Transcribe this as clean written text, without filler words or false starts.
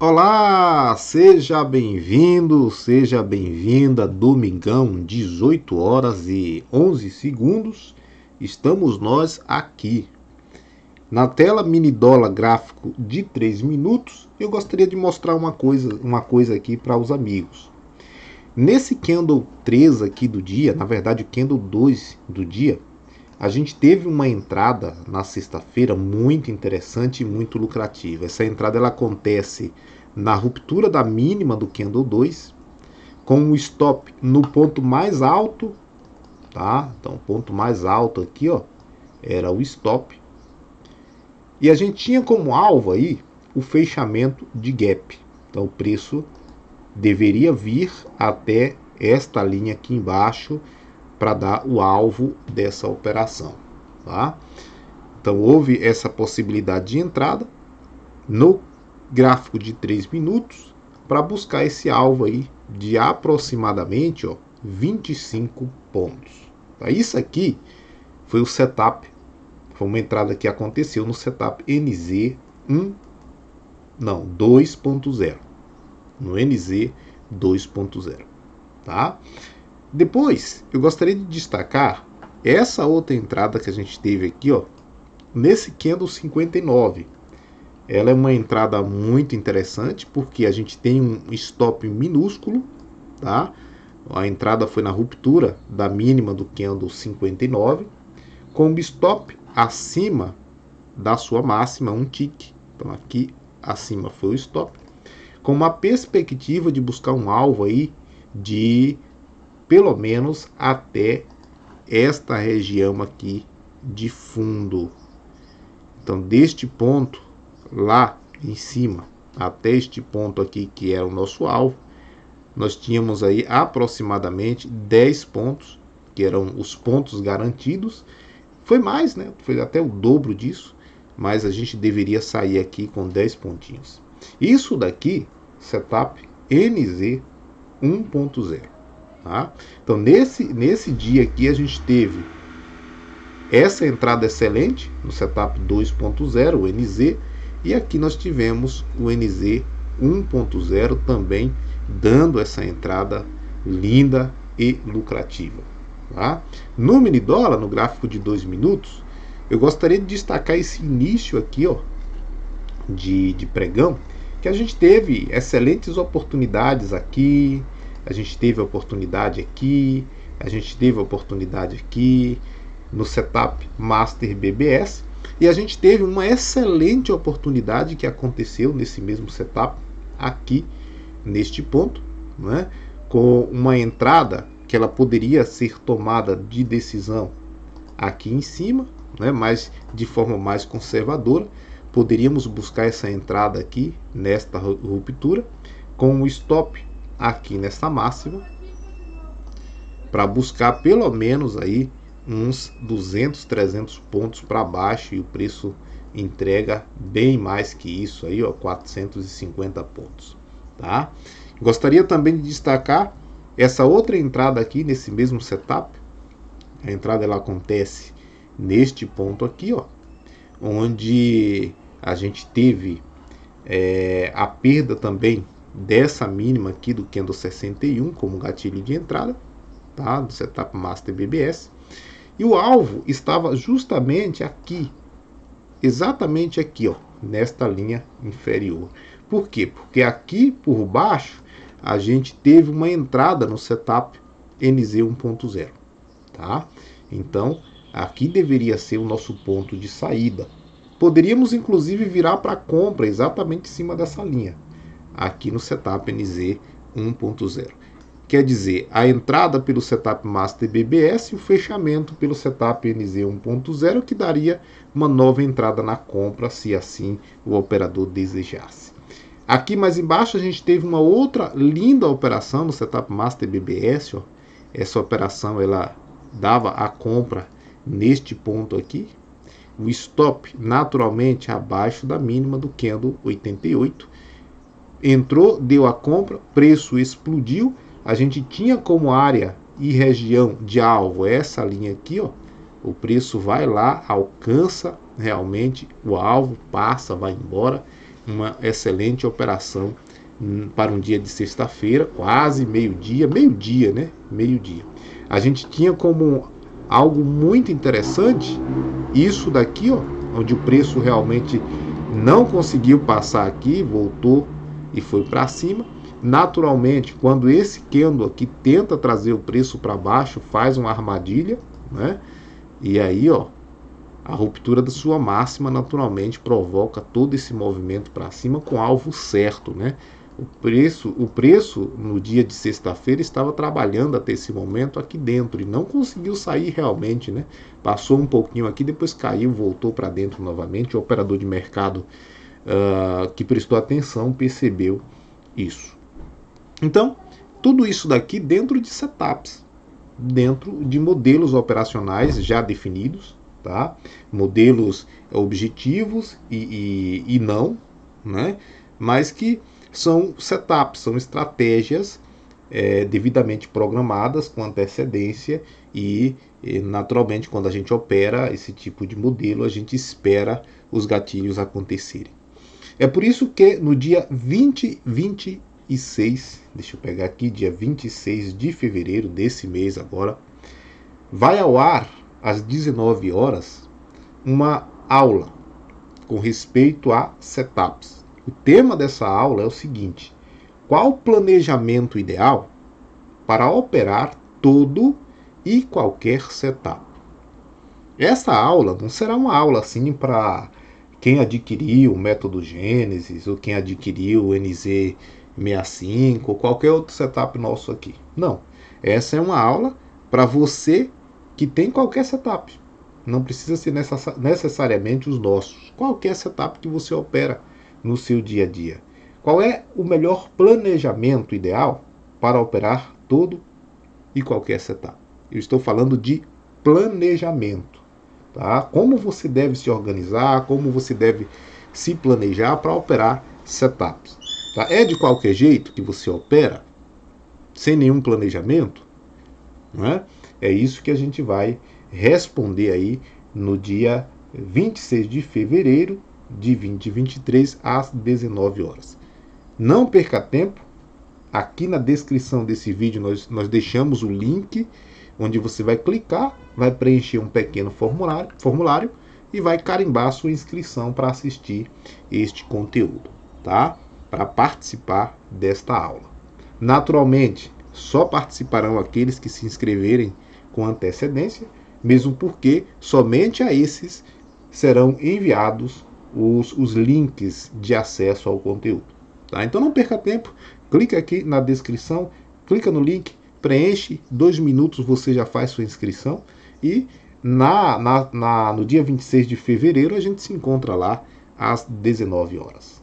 Olá, seja bem-vindo, seja bem-vinda. Domingão, 18 horas e 11 segundos. Estamos nós aqui. Na tela mini dólar gráfico de 3 minutos, eu gostaria de mostrar uma coisa aqui para os amigos. Nesse candle 3 aqui do dia, na verdade o candle 2 do dia, a gente teve uma entrada na sexta-feira muito interessante e muito lucrativa. Essa entrada ela acontece na ruptura da mínima do candle 2, com o stop no ponto mais alto, tá? Então, o ponto mais alto aqui, ó, era o stop. E a gente tinha como alvo aí o fechamento de gap. Então, o preço deveria vir até esta linha aqui embaixo para dar o alvo dessa operação, tá? Então houve essa possibilidade de entrada no gráfico de 3 minutos para buscar esse alvo aí de aproximadamente 25 pontos. Tá? Isso aqui foi o setup, foi uma entrada que aconteceu no setup NZ 2.0, no NZ 2.0, tá? Depois, eu gostaria de destacar essa outra entrada que a gente teve aqui, ó, nesse candle 59. Ela é uma entrada muito interessante porque a gente tem um stop minúsculo, tá? A entrada foi na ruptura da mínima do candle 59, com o stop acima da sua máxima, um tick. Então aqui acima foi o stop, com uma perspectiva de buscar um alvo aí de pelo menos até esta região aqui de fundo. Então, deste ponto lá em cima até este ponto aqui, que é o nosso alvo, nós tínhamos aí aproximadamente 10 pontos, que eram os pontos garantidos. Foi mais, né? Foi até o dobro disso, mas a gente deveria sair aqui com 10 pontinhos. Isso daqui, setup NZ 1.0. Tá? Então nesse dia aqui a gente teve essa entrada excelente no setup 2.0, o NZ, e aqui nós tivemos o NZ 1.0 também dando essa entrada linda e lucrativa. Tá? No mini dólar, no gráfico de 2 minutos, eu gostaria de destacar esse início aqui, ó, de pregão, que a gente teve excelentes oportunidades aqui. A gente teve a oportunidade aqui, a gente teve a oportunidade aqui no setup Master BBS, e a gente teve uma excelente oportunidade que aconteceu nesse mesmo setup aqui neste ponto, né, com uma entrada que ela poderia ser tomada de decisão aqui em cima, né, mas de forma mais conservadora. Poderíamos buscar essa entrada aqui nesta ruptura com o stop aqui nessa máxima, para buscar pelo menos aí uns 200, 300 pontos para baixo, e o preço entrega bem mais que isso aí, ó, 450 pontos, tá? Gostaria também de destacar essa outra entrada aqui nesse mesmo setup. A entrada ela acontece neste ponto aqui, ó, onde a gente teve a perda também dessa mínima aqui do candle 61 como gatilho de entrada, tá? Do setup Master BBS, e o alvo estava justamente aqui, exatamente aqui, ó, nesta linha inferior. Por quê? Porque aqui por baixo a gente teve uma entrada no setup NZ 1.0, tá? Então aqui deveria ser o nosso ponto de saída. Poderíamos inclusive virar para compra exatamente em cima dessa linha aqui no setup NZ 1.0. Quer dizer, a entrada pelo setup Master BBS e o fechamento pelo setup NZ 1.0, que daria uma nova entrada na compra, se assim o operador desejasse. Aqui mais embaixo a gente teve uma outra linda operação no setup Master BBS. Ó. Essa operação ela dava a compra neste ponto aqui. O stop naturalmente abaixo da mínima do candle 88. Entrou, deu a compra, preço explodiu. A gente tinha como área e região de alvo essa linha aqui, ó. O preço vai lá, alcança realmente o alvo, passa, vai embora. uma excelente operação para um dia de sexta-feira, quase meio-dia, né? Meio-dia. A gente tinha como algo muito interessante isso daqui, ó, onde o preço realmente não conseguiu passar aqui, voltou e foi para cima. Naturalmente, quando esse candle aqui tenta trazer o preço para baixo, faz uma armadilha, né? E aí, ó, a ruptura da sua máxima naturalmente provoca todo esse movimento para cima com alvo certo, né? O preço no dia de sexta-feira estava trabalhando até esse momento aqui dentro e não conseguiu sair realmente, né? Passou um pouquinho aqui, depois caiu, voltou para dentro novamente. O operador de mercado que prestou atenção percebeu isso. Então, tudo isso daqui dentro de setups, dentro de modelos operacionais já definidos, tá? Modelos objetivos e não, né? Mas que são setups, são estratégias devidamente programadas com antecedência e naturalmente quando a gente opera esse tipo de modelo a gente espera os gatilhos acontecerem. É por isso que no dia 26, deixa eu pegar aqui, dia 26 de fevereiro desse mês agora, vai ao ar às 19 horas uma aula com respeito a setups. O tema dessa aula é o seguinte: qual o planejamento ideal para operar todo e qualquer setup? Essa aula não será uma aula assim para quem adquiriu o método Gênesis ou quem adquiriu o NZ65 ou qualquer outro setup nosso aqui. Não. Essa é uma aula para você que tem qualquer setup. Não precisa ser necessariamente os nossos. Qualquer setup que você opera no seu dia a dia. Qual é o melhor planejamento ideal para operar todo e qualquer setup? Eu estou falando de planejamento. Tá? Como você deve se organizar, como você deve se planejar para operar setups. Tá? É de qualquer jeito que você opera, sem nenhum planejamento? Não é? É isso que a gente vai responder aí no dia 26 de fevereiro de 2023 às 19 horas. Não perca tempo. Aqui na descrição desse vídeo nós deixamos o link onde você vai clicar, vai preencher um pequeno formulário e vai carimbar a sua inscrição para assistir este conteúdo, tá? Para participar desta aula. Naturalmente, só participarão aqueles que se inscreverem com antecedência, mesmo porque somente a esses serão enviados os links de acesso ao conteúdo. Tá? Então não perca tempo, clica aqui na descrição, clica no link, preenche, 2 minutos você já faz sua inscrição e no dia 26 de fevereiro a gente se encontra lá às 19 horas.